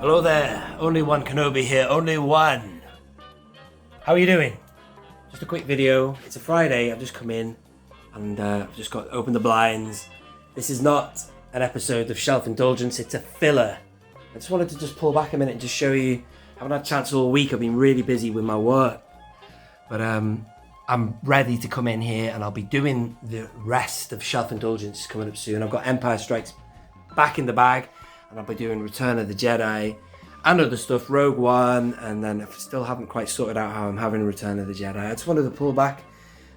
Hello there, only one Kenobi here, only one. How are you doing? Just a quick video. It's a Friday, I've just come in and I've just got opened the blinds. This is not an episode of Shelf Indulgence, it's a filler. I just wanted to just pull back a minute and just show you. I haven't had a chance all week, I've been really busy with my work. But I'm ready to come in here and I'll be doing the rest of Shelf Indulgence coming up soon. I've got Empire Strikes back in the bag and I'll be doing Return of the Jedi and other stuff, Rogue One, and then I still haven't quite sorted out how I'm having Return of the Jedi. I just wanted to pull back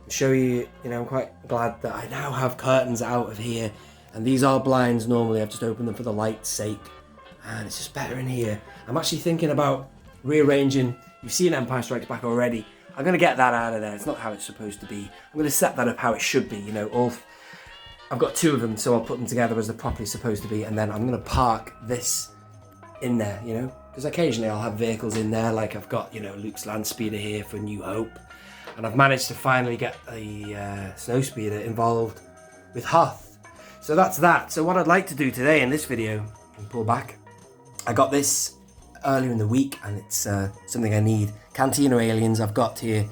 and show you, I'm quite glad that I now have curtains out of here. And these are blinds normally, I've just opened them for the light's sake. And it's just better in here. I'm actually thinking about rearranging, you've seen Empire Strikes Back already. I'm going to get that out of there, it's not how it's supposed to be. I'm going to set that up how it should be, I've got two of them, so I'll put them together as they're properly supposed to be, and then I'm going to park this in there, because occasionally I'll have vehicles in there, like I've got, Luke's Landspeeder here for New Hope, and I've managed to finally get the Snowspeeder involved with Hoth. So that's that. So what I'd like to do today in this video, and pull back, I got this earlier in the week, and it's something I need. Cantina aliens, I've got here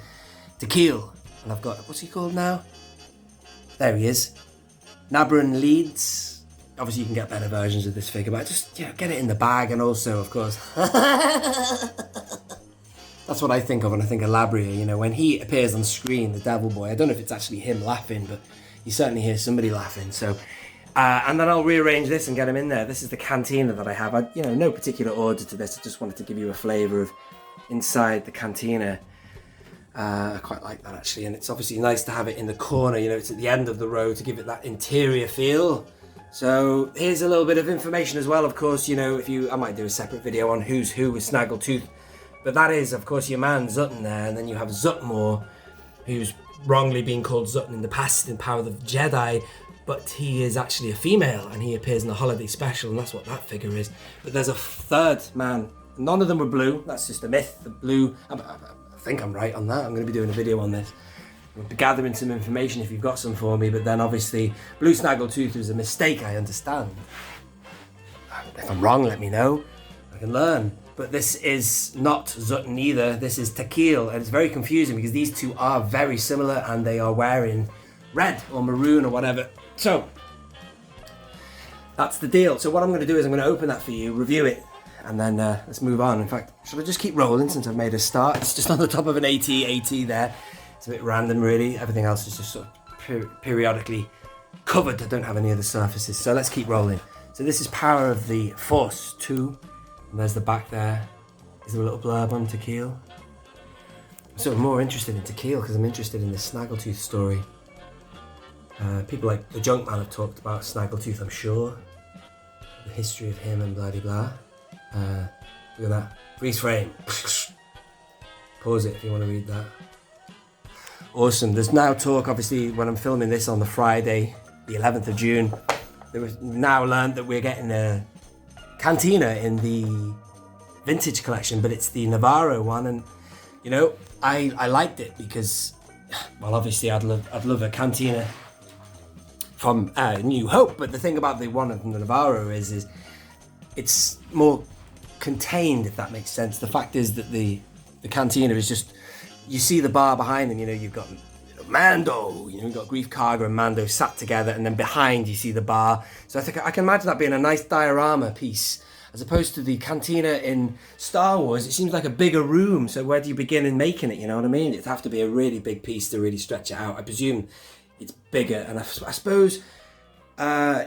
Takeel, and I've got, what's he called now? There he is. Nabrun Leids. Obviously you can get better versions of this figure, but just get it in the bag, and also of course that's what I think of when I think of Labria, when he appears on screen, the devil boy. I don't know if it's actually him laughing, but you certainly hear somebody laughing. So and then I'll rearrange this and get him in there. This is the Cantina that I have. No particular order to this, I just wanted to give you a flavour of inside the Cantina. I quite like that actually, and it's obviously nice to have it in the corner, it's at the end of the row to give it that interior feel. So here's a little bit of information as well, of course, I might do a separate video on who's who with Snaggletooth, but that is of course your man Zutton there, and then you have Zutmore, who's wrongly been called Zutton in the past in Power of the Jedi, but he is actually a female and he appears in the holiday special, and that's what that figure is. But there's a third man, none of them were blue, that's just a myth. The blue, I think I'm right on that. I'm going to be doing a video on this. I'm going to be gathering some information if you've got some for me, but then obviously Blue Snaggletooth was a mistake, I understand. If I'm wrong, let me know. I can learn. But this is not Zutton either. This is Takeel, and it's very confusing because these two are very similar and they are wearing red or maroon or whatever. So that's the deal. So what I'm going to do is I'm going to open that for you, review it, and then let's move on. In fact, should I just keep rolling since I've made a start? It's just on the top of an AT there. It's a bit random really. Everything else is just sort of periodically covered. I don't have any other surfaces. So let's keep rolling. So this is Power of the Force 2. And there's the back there. Is there a little blurb on Takeel? I'm sort of more interested in Takeel because I'm interested in the Snaggletooth story. People like the Junkman have talked about Snaggletooth, I'm sure. The history of him and blah-de-blah. Look at that. Freeze frame. Pause it if you want to read that. Awesome. There's now talk, obviously, when I'm filming this on the Friday, the 11th of June, we've now learned that we're getting a Cantina in the vintage collection, but it's the Navarro one, and I liked it because, well, obviously I'd love a Cantina from New Hope, but the thing about the one from the Navarro is it's more contained, if that makes sense. The fact is that the Cantina is just, you see the bar behind them, you've got Mando, you've got Grief Karga and Mando sat together, and then behind you see the bar. So I think I can imagine that being a nice diorama piece, as opposed to the Cantina in Star Wars. It seems like a bigger room, so where do you begin in making it, you know what I mean? It'd have to be a really big piece to really stretch it out. I presume it's bigger, and I suppose, I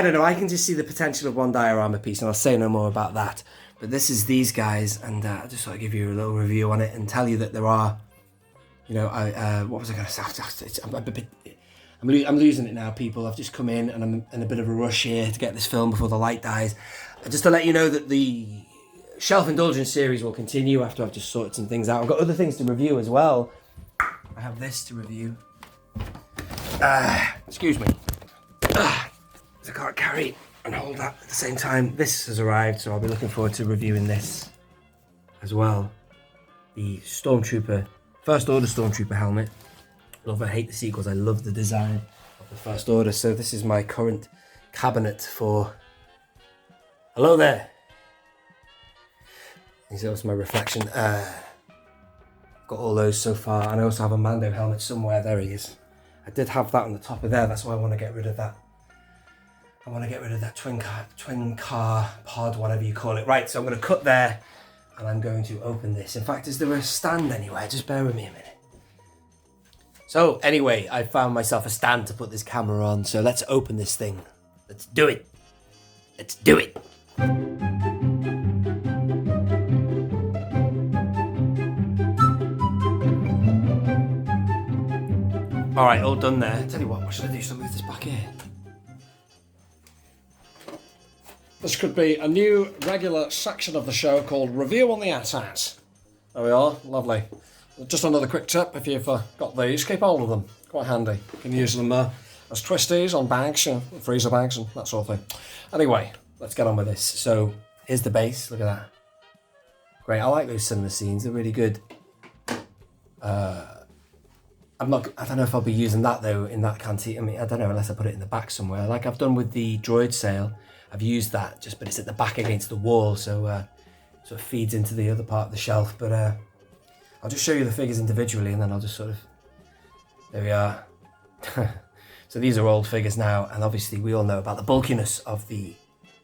don't know, I can just see the potential of one diorama piece, and I'll say no more about that. But this is these guys, and I just thought I'd give you a little review on it and tell you that there are, what was I going to say? I'm losing it now, people. I've just come in and I'm in a bit of a rush here to get this film before the light dies. Just to let you know that the Shelf Indulgence series will continue after I've just sorted some things out. I've got other things to review as well. I have this to review. Excuse me. I can't carry and hold that at the same time. This has arrived, so I'll be looking forward to reviewing this as well. The Stormtrooper, First Order Stormtrooper helmet. Love and hate the sequels. I love the design of the First Order. So this is my current cabinet for... Hello there. These are also my reflection. Got all those so far, and I also have a Mando helmet somewhere. There he is. I did have that on the top of there. That's why I want to get rid of that. I want to get rid of that twin car pod, whatever you call it. Right, so I'm going to cut there, and I'm going to open this. In fact, is there a stand anywhere? Just bear with me a minute. So anyway, I found myself a stand to put this camera on. So let's open this thing. Let's do it. Let's do it. All right, all done there. Tell you what should I do? Should I move this back here? This could be a new regular section of the show called Review on the Assets. There we are, lovely. Just another quick tip, if you've got these, keep hold of them. Quite handy. You can use them as twisties on bags, freezer bags and that sort of thing. Anyway, let's get on with this. So, here's the base, look at that. Great, I like those cinema scenes, they're really good. I don't know if I'll be using that though in that canteen. I mean, I don't know unless I put it in the back somewhere. Like I've done with the droid sail, I've used that but it's at the back against the wall, so sort of feeds into the other part of the shelf. But I'll just show you the figures individually, and then I'll just sort of. There we are. So these are old figures now, and obviously we all know about the bulkiness of the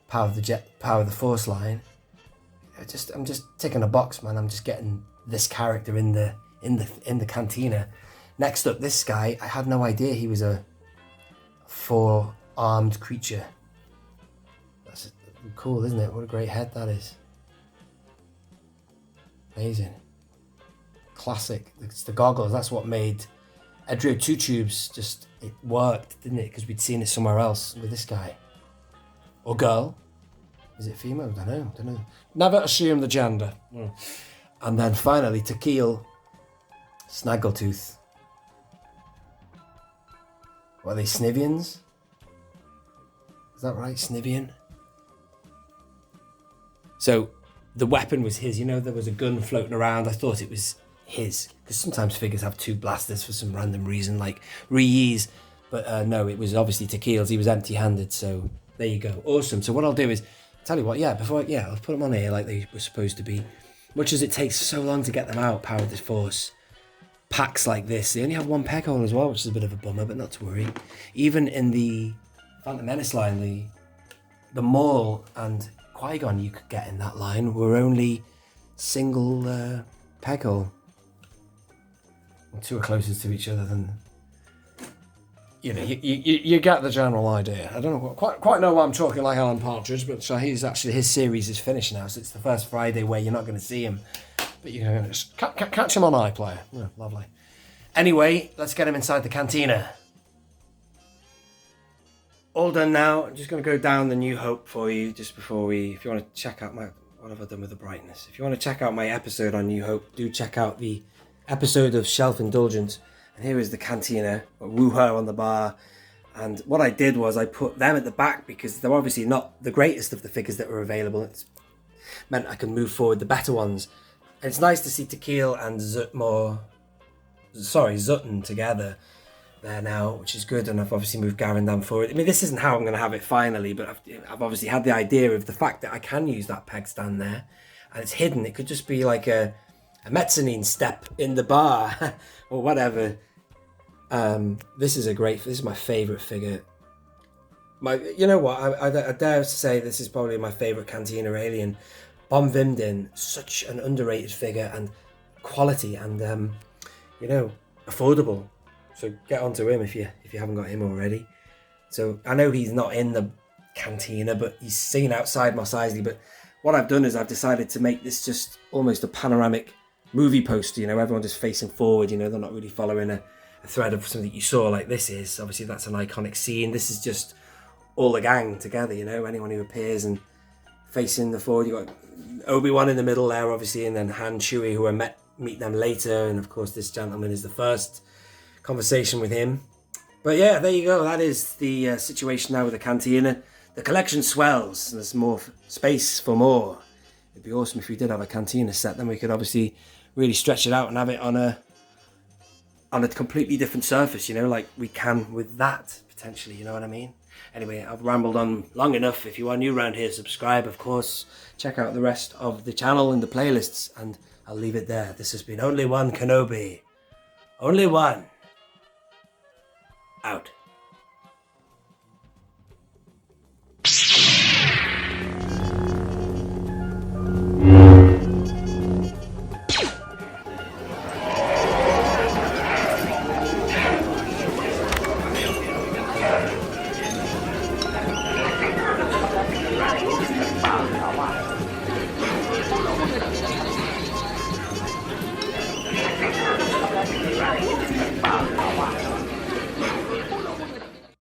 Power of the Force line. I'm just ticking a box, man. I'm just getting this character in the Cantina. Next up, this guy, I had no idea he was a 4-armed creature. That's cool, isn't it? What a great head that is. Amazing. Classic. It's the goggles. That's what made Edrio 2 Tubes just, it worked, didn't it? Because we'd seen it somewhere else with this guy. Or girl. Is it female? I don't know. Never assume the gender. And then finally, Takeel, Snaggletooth. What are they, Snivians? Is that right, Snivian? So, the weapon was his. You know, there was a gun floating around. I thought it was his. Because sometimes figures have 2 blasters for some random reason, like Ree's. But no, it was obviously Takeel's. He was empty-handed, so there you go. Awesome. So what I'll do is, tell you what, I'll put them on here like they were supposed to be. Much as it takes so long to get them out, Power of the Force packs like this, they only have 1 peg hole as well, which is a bit of a bummer, but not to worry. Even in the Phantom Menace line, the Maul and Qui-Gon you could get in that line were only single peg hole. The 2 are closer to each other than... You get the general idea. I don't know quite know why I'm talking like Alan Partridge, but his series is finished now, so it's the first Friday where you're not going to see him. But you can just catch him on iPlayer. Yeah, lovely. Anyway, let's get him inside the Cantina. All done now. I'm just going to go down the New Hope for you just before if you want to check out what have I done with the brightness? If you want to check out my episode on New Hope, do check out the episode of Shelf Indulgence. And here is the Cantina, woo-her on the bar. And what I did was I put them at the back because they're obviously not the greatest of the figures that were available. It's meant I can move forward the better ones. And it's nice to see Takeel and Zutton together there now, which is good. And I've obviously moved Garen down forward. I mean, this isn't how I'm going to have it finally, but I've obviously had the idea of the fact that I can use that peg stand there. And it's hidden. It could just be like a mezzanine step in the bar or whatever. This is my favourite figure. You know what? I dare to say this is probably my favourite Cantina alien. Bom Vimdin, such an underrated figure and quality and affordable. So get onto him if you haven't got him already. So I know he's not in the Cantina, but he's seen outside Mos Eisley. But what I've done is I've decided to make this just almost a panoramic movie poster. Everyone just facing forward. They're not really following a thread of something you saw like this is. Obviously, that's an iconic scene. This is just all the gang together. Anyone who appears and facing the forward. You got Obi-Wan in the middle there, obviously, and then Han, Chewie, who are meet them later, and of course this gentleman is the first conversation with him. But yeah, there you go. That is the situation now with the Cantina. The collection swells. There's more space for more. It'd be awesome if we did have a Cantina set. Then we could obviously really stretch it out and have it on a completely different surface, like we can with that potentially. You know what I mean? Anyway, I've rambled on long enough. If you are new around here, subscribe, of course. Check out the rest of the channel and the playlists, and I'll leave it there. This has been Only One Kenobi. Only one. Out.